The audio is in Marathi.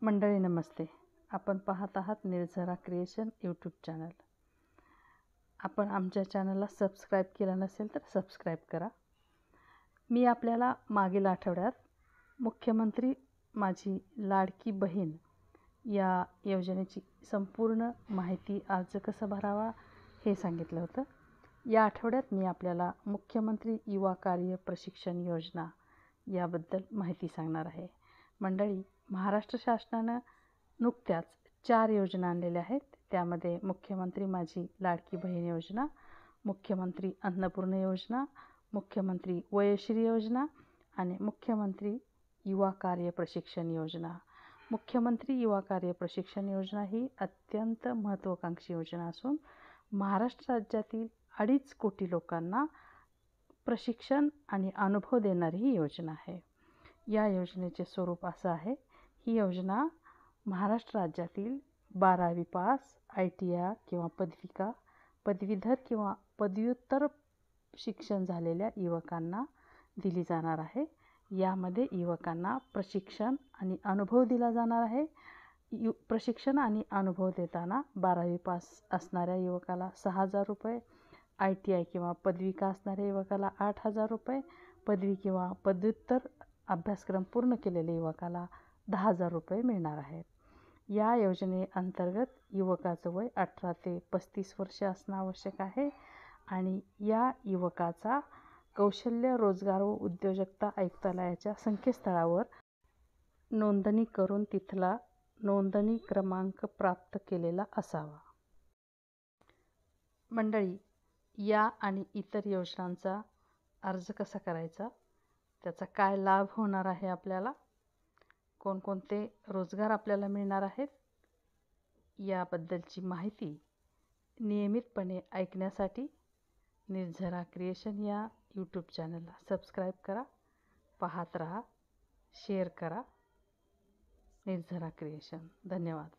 मंडळी नमस्ते. आपण पाहत आहात निर्झरा क्रिएशन यूट्यूब चॅनल. आपण आमच्या चॅनलला सबस्क्राईब केलं नसेल तर सबस्क्राईब करा. मी आपल्याला मागील आठवड्यात मुख्यमंत्री माझी लाडकी बहीण या योजनेची संपूर्ण माहिती अर्ज कसा भरावा हे सांगितलं होतं. या आठवड्यात मी आपल्याला मुख्यमंत्री युवा कार्य प्रशिक्षण योजना याबद्दल माहिती सांगणार आहे. मंडळी, महाराष्ट्र शासनानं नुकत्याच 4 योजना आणलेल्या आहेत. त्यामध्ये मुख्यमंत्री माझी लाडकी बहीण योजना, मुख्यमंत्री अन्नपूर्णा योजना, मुख्यमंत्री वयश्री योजना आणि मुख्यमंत्री युवा कार्य प्रशिक्षण योजना. मुख्यमंत्री युवा कार्य प्रशिक्षण योजना ही अत्यंत महत्त्वाकांक्षी योजना असून महाराष्ट्र राज्यातील 2.5 कोटी लोकांना प्रशिक्षण आणि अनुभव देणारी ही योजना आहे. या योजनेचे स्वरूप असं आहे. ही योजना महाराष्ट्र राज्यातील 12वी पास, ITI किंवा पदवीधर किंवा पदव्युत्तर शिक्षण झालेल्या युवकांना दिली जाणार आहे. यामध्ये युवकांना प्रशिक्षण आणि अनुभव दिला जाणार आहे. प्रशिक्षण आणि अनुभव देताना 12वी पास असणाऱ्या युवकाला 6,000 रुपये, ITI किंवा पदविका असणाऱ्या युवकाला 8,000 रुपये, पदवी किंवा पदव्युत्तर अभ्यासक्रम पूर्ण केलेल्या युवकाला 10,000 रुपये मिळणार आहेत. या योजनेअंतर्गत युवकाचं वय 18 ते 35 वर्ष असणं आवश्यक आहे आणि या युवकाचा कौशल्य रोजगार व उद्योजकता आयुक्तालयाच्या संकेतस्थळावर नोंदणी करून तिथला नोंदणी क्रमांक प्राप्त केलेला असावा. मंडळी, या आणि इतर योजनांचा अर्ज कसा करायचा, त्याचा काय लाभ होणार आहे, आपल्याला कोणकोणते रोजगार आपल्याला मिळणार आहेत, याबद्दलची माहिती नियमितपणे ऐकण्यासाठी निर्झरा क्रिएशन या यूट्यूब चॅनलला सबस्क्राईब करा. पाहत रहा, शेअर करा. निर्झरा क्रिएशन. धन्यवाद.